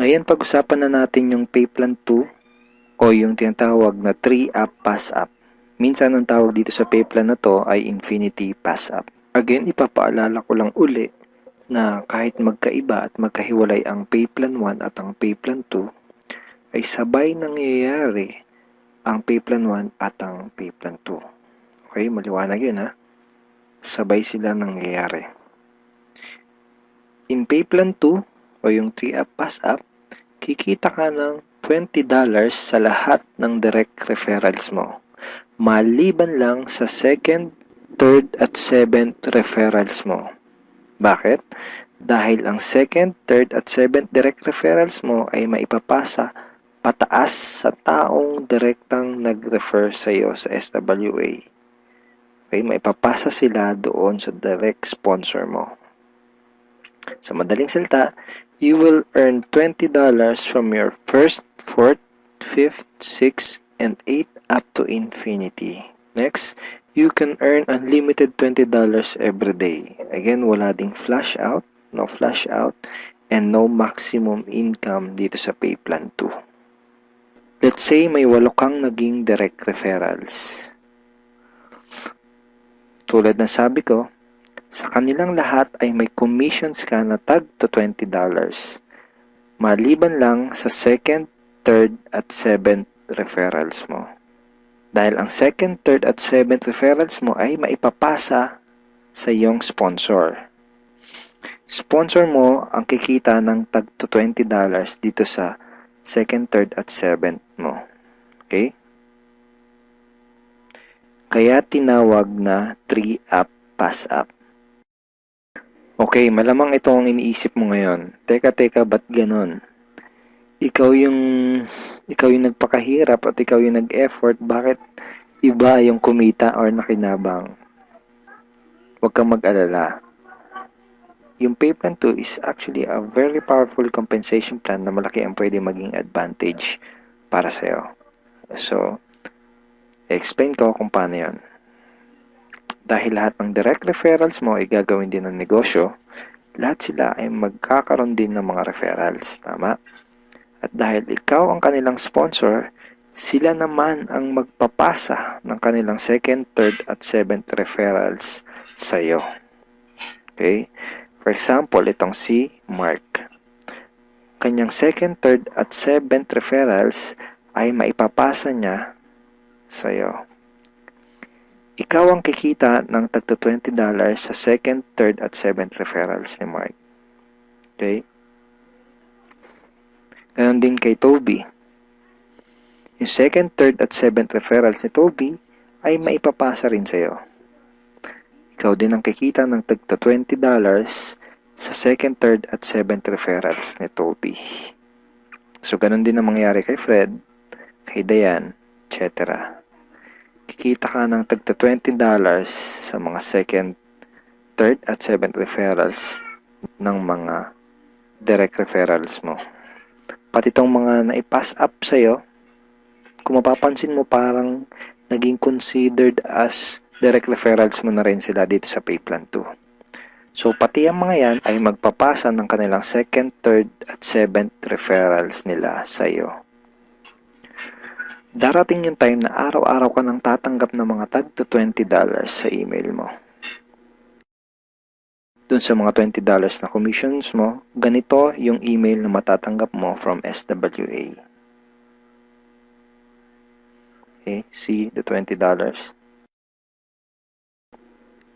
Ngayon, pag-usapan na natin yung pay plan 2 o yung tinatawag na 3-up pass-up. Minsan, ang tawag dito sa pay plan na to ay infinity pass-up. Again, ipapaalala ko lang uli na kahit magkaiba at magkahiwalay ang pay plan 1 at ang pay plan 2, ay sabay nangyayari ang pay plan 1 at ang pay plan 2. Okay, maliwanag yun ha. Sabay sila nangyayari. In pay plan 2 o yung 3-up pass-up, kikita ka ng $20 sa lahat ng direct referrals mo. Maliban lang sa second, third at seventh referrals mo. Bakit? Dahil ang second, third at seventh direct referrals mo ay maipapasa pataas sa taong direktang nag-refer sa iyo sa SWA. Okay, maipapasa sila doon sa direct sponsor mo. Sa madaling salita, you will earn $20 from your first, fourth, fifth, sixth, and 8th up to infinity. Next, you can earn unlimited $20 every day. Again, wala ding flash out, no flash out, and no maximum income dito sa pay plan 2. Let's say may 8 kang naging direct referrals. Tulad ng sabi ko, sa kanilang lahat ay may commissions ka na tag to $20. Maliban lang sa second, third, at seventh referrals mo. Dahil ang second, third, at seventh referrals mo ay maipapasa sa iyong sponsor. Sponsor mo ang kikita ng tag to $20 dito sa second, third, at seventh mo. Okay? Kaya tinawag na 3-up pass-up. Okay, malamang ito ang iniisip mo ngayon. Teka, ba't ganon? Ikaw yung nagpakahirap at ikaw yung nag-effort, bakit iba yung kumita or nakinabang? Huwag kang mag-alala. Yung pay plan 2 is actually a very powerful compensation plan na malaki ang pwede maging advantage para sa'yo. So, explain ko kung paano yun. Dahil lahat ng direct referrals mo ay gagawin din ng negosyo, lahat sila ay magkakaroon din ng mga referrals. Tama? At dahil ikaw ang kanilang sponsor, sila naman ang magpapasa ng kanilang second, third, at seventh referrals sa iyo. Okay? For example, itong si Mark. Kanyang second, third, at seventh referrals ay maipapasa niya sa iyo. Ikaw ang kikita ng tagto $20 sa second, third, at seventh referrals ni Mark. Okay? Ganon din kay Toby. Yung second, third, at seventh referrals ni Toby ay maipapasa rin sa iyo. Ikaw din ang kikita ng tagto $20 sa second, third, at seventh referrals ni Toby. So, ganon din ang mangyayari kay Fred, kay Dayan, etc. Kikita ka ng tagto $20 sa mga second, third, at seventh referrals ng mga direct referrals mo. Pati itong mga naipass up sa'yo, kung mapapansin mo parang naging considered as direct referrals mo na rin sila dito sa pay plan 2. So, pati ang mga yan ay magpapasa ng kanilang second, third, at seventh referrals nila sa'yo. Darating yung time na araw-araw ka nang tatanggap ng mga tag to $20 sa email mo. Dun sa mga $20 na commissions mo, ganito yung email na matatanggap mo from SWA. Okay, see the $20.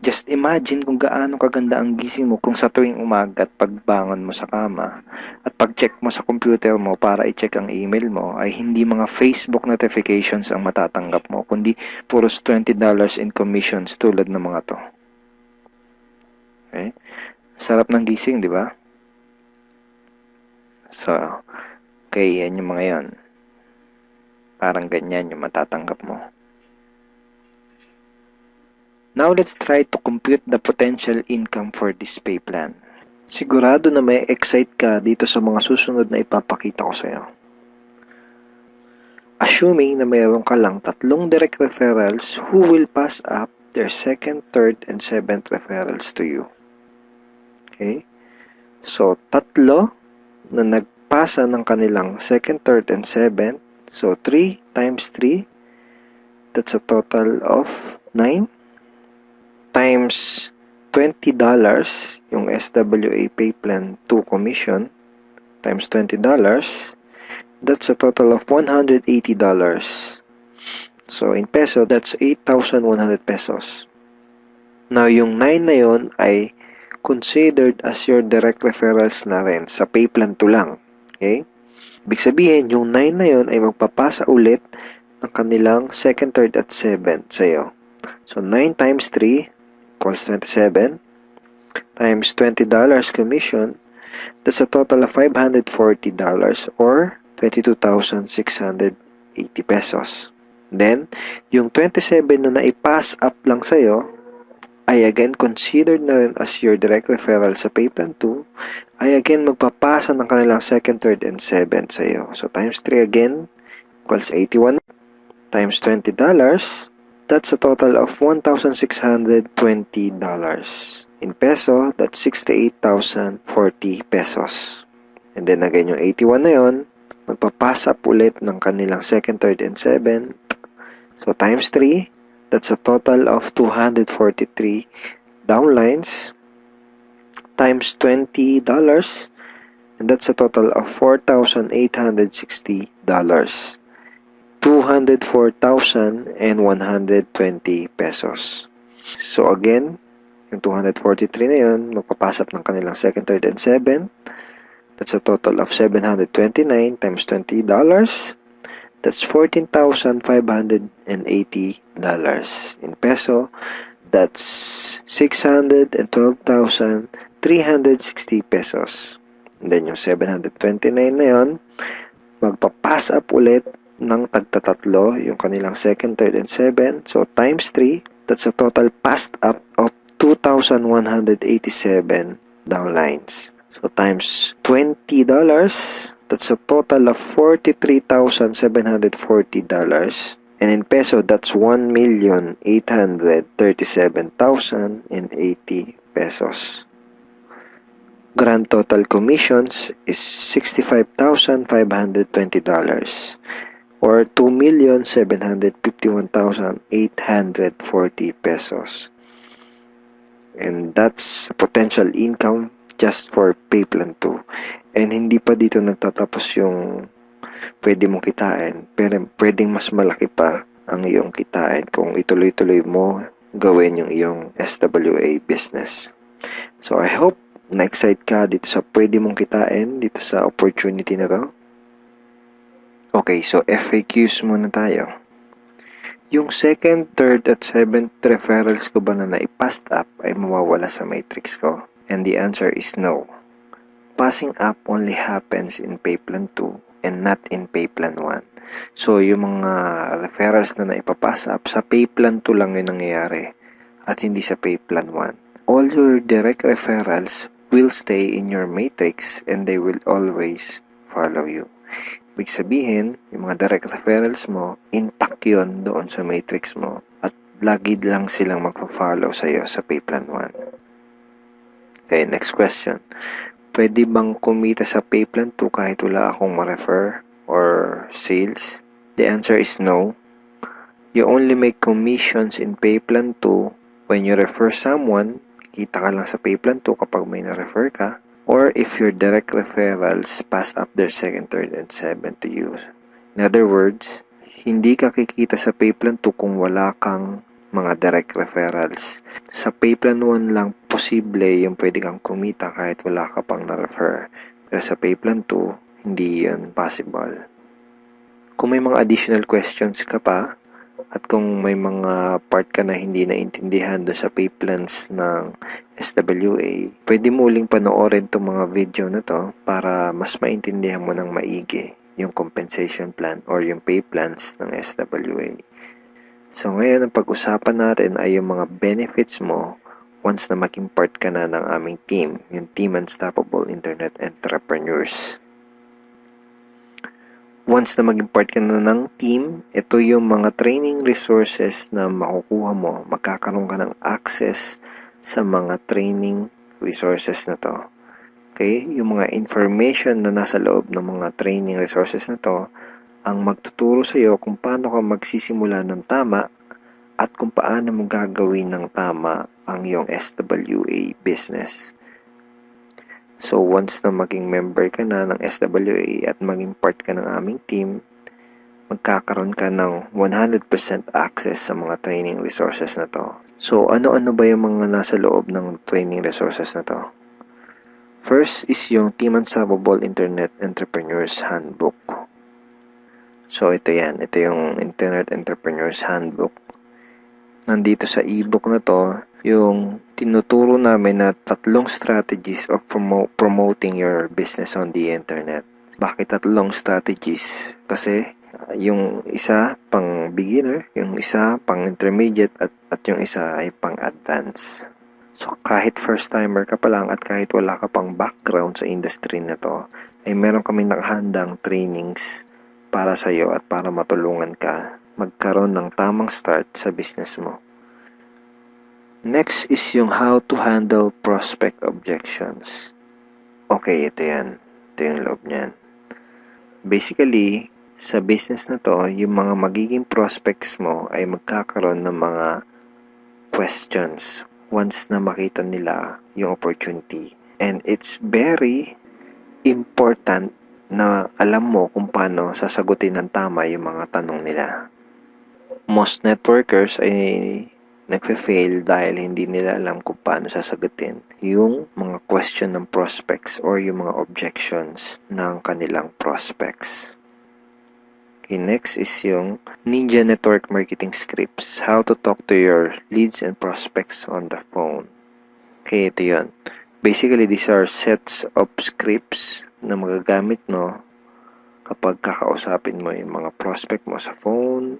Just imagine kung gaano kaganda ang gising mo kung sa tuwing umaga at pagbangon mo sa kama at pag-check mo sa computer mo para i-check ang email mo ay hindi mga Facebook notifications ang matatanggap mo, kundi puros $20 in commissions tulad ng mga to. Okay? Sarap ng gising, di ba? So, okay, yan yung mga yan. Parang ganyan yung matatanggap mo. Now, let's try to compute the potential income for this pay plan. Sigurado na may excite ka dito sa mga susunod na ipapakita ko sa'yo. Assuming na mayroon ka lang 3 direct referrals who will pass up their second, third, and seventh referrals to you. Okay? So, 3 na magpapasa ng kanilang 2nd, 3rd, and 7th. So, 3 times 3, that's a total of 9 times $20 yung SWA Pay Plan 2 commission times $20, that's a total of $180. So, in peso, that's 8,100 pesos. Now, yung 9 na yun ay considered as your direct referrals na rin sa Pay Plan 2 lang. Okay? Ibig sabihin, yung 9 na yun ay magpapasa ulit ng kanilang 2nd, 3rd, at 7th sa'yo. So, 9 times 3 equals 27 times $20 commission, that's a total of $540 or 22,680 pesos. Then, yung 27 na naipass up lang sa'yo ay again considered na rin as your direct referral sa Pay Plan 2, ay again magpapasa ng kanilang 2nd, 3rd, and 7th sa'yo. So, times 3 again equals 81 times $20, that's a total of $1,620. In peso, that's 68,040 pesos. And then again, yung 81 na yun, magpapasa up ulit ng kanilang 2nd, 3rd, and 7th. So, times 3, that's a total of 243 downlines times $20, and that's a total of $4,860. 204,120 pesos. So, again, yung 243 na yun, magpapasap ng kanilang 2nd, 3rd, and 7th. That's a total of 729 times $20. That's $14,580. In peso, that's 612,360 pesos. And then yung 729 na yun, magpapass up ulit ng tagtatatlo, yung kanilang 2nd, 3rd, and 7th. So, times 3, that's a total passed up of 2,187 downlines. So, times $20, that's a total of $43,740. And in peso, that's 1,837,080 pesos. Grand total commissions is $65,520 or 2,751,840 pesos. And that's potential income just for Pay Plan 2. And hindi pa dito nagtatapos yung pwede mong kitain, pero pwedeng mas malaki pa ang iyong kitain kung ituloy-tuloy mo gawin yung iyong SWA business. So I hope na-excite ka dito sa pwede mong kitain dito sa opportunity na to. Okay, so FAQs muna tayo. Yung 2nd, 3rd, at 7th referrals ko ba na naipass up ay mawawala sa matrix ko? And the answer is no. Passing up only happens in Pay Plan 2 and not in Pay Plan 1. So, yung mga referrals na naipapass up, sa Pay Plan 2 lang yung nangyayari at hindi sa Pay Plan 1. All your direct referrals will stay in your matrix and they will always follow you. Ibig sabihin, yung mga direct referrals mo, intact yun doon sa matrix mo at lagi lang silang magpa-follow sa'yo sa Pay Plan 1. Okay, next question. Pwede bang kumita sa Pay Plan 2 kahit wala akong ma-refer or sales? The answer is no. You only make commissions in Pay Plan 2 when you refer someone. Kita ka lang sa Pay Plan 2 kapag may na-refer ka. Or if your direct referrals pass up their 2nd, 3rd, and 7th to you. In other words, hindi ka kikita sa Pay Plan 2 kung wala kang mga direct referrals. Sa Pay Plan 1 lang posible yung pwede kang kumita kahit wala ka pang na-refer. Pero sa Pay Plan 2, hindi yun possible. Kung may mga additional questions ka pa, at kung may mga part ka na hindi naintindihan doon sa pay plans ng SWA, pwede mo uling panoorin itong mga video na to para mas maintindihan mo ng maigi yung compensation plan or yung pay plans ng SWA. So ngayon, ang pag-usapan natin ay yung mga benefits mo once na maging part ka na ng aming team, yung Team Unstoppable Internet Entrepreneurs. Once na maging part ka na ng team, ito yung mga training resources na makukuha mo. Magkakaroon ka ng access sa mga training resources na to. Okay? Yung mga information na nasa loob ng mga training resources na to ang magtuturo sa iyo kung paano ka magsisimula ng tama at kung paano mo gagawin ng tama ang iyong SWA business. So, once na maging member ka na ng SWA at maging part ka ng aming team, magkakaroon ka ng 100% access sa mga training resources na to. So, ano-ano ba yung mga nasa loob ng training resources na to? First is yung Team Unstoppable Internet Entrepreneurs Handbook. So, ito yan. Ito yung Internet Entrepreneurs Handbook. Nandito sa ebook na to, yung tinuturo namin na 3 strategies of promoting your business on the internet. Bakit 3 strategies? Kasi yung isa pang beginner, yung isa pang intermediate at yung isa ay pang advanced. So kahit first timer ka pa lang at kahit wala ka pang background sa industry na to, ay meron kami nakahandang trainings para sa iyo at para matulungan ka magkaroon ng tamang start sa business mo. Next is yung how to handle prospect objections. Okay, ito yan. Ito yung loob niyan. Basically, sa business na to, yung mga magiging prospects mo ay magkakaroon ng mga questions once na makita nila yung opportunity. And it's very important na alam mo kung paano sasagutin ng tama yung mga tanong nila. Most networkers ay nagfe-fail dahil hindi nila alam kung paano sasagutin yung mga question ng prospects or yung mga objections ng kanilang prospects. Okay, next is yung Ninja Network Marketing Scripts. How to talk to your leads and prospects on the phone. Okay, ito yun. Basically, these are sets of scripts na magagamit mo kapag kakausapin mo yung mga prospect mo sa phone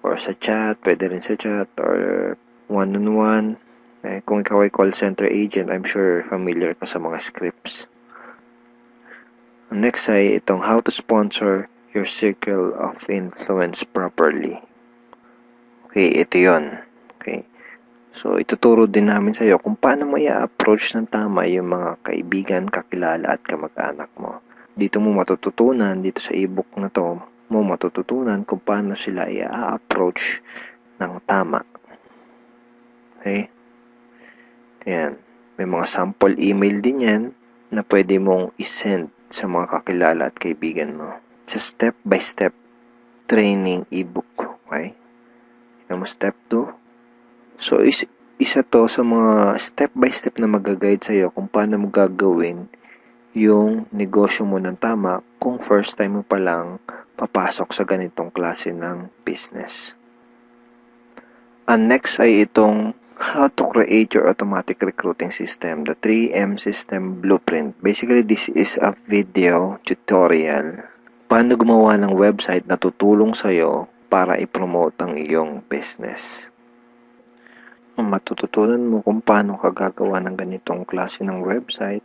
or sa chat, pwede rin sa chat or one-on-one. Kung ikaw ay call center agent, I'm sure familiar ka sa mga scripts. Next ay itong how to sponsor your circle of influence properly. Okay, ito yun. Okay. So, ituturo din namin sa iyo kung paano mo i-approach ng tama yung mga kaibigan, kakilala at kamag-anak mo. Dito mo matututunan, dito sa ebook na to, mo matututunan kung paano sila i-approach ng tama. Okay? Ayan. May mga sample email din yan na pwede mong isend sa mga kakilala at kaibigan mo. It's a step-by-step training ebook. Okay? Tignan mo step 2. So, isa to sa mga step-by-step na mag-guide sa'yo kung paano mo gagawin yung negosyo mo ng tama kung first time mo pa lang papasok sa ganitong klase ng business. And next ay itong how to create your automatic recruiting system, the 3M system blueprint. Basically, this is a video tutorial paano gumawa ng website na tutulong sa'yo para i-promote ang iyong business. Matututunan mo kung paano ka gagawa ng ganitong klase ng website.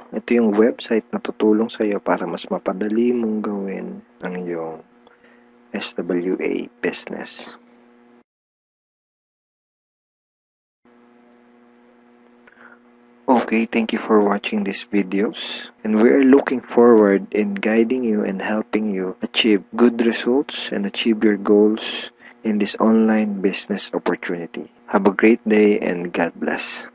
Ito yung website na tutulong sa iyo para mas mapadali mong gawin ang iyong SWA business. Okay, thank you for watching these videos, and we are looking forward in guiding you and helping you achieve good results and achieve your goals in this online business opportunity. Have a great day and God bless.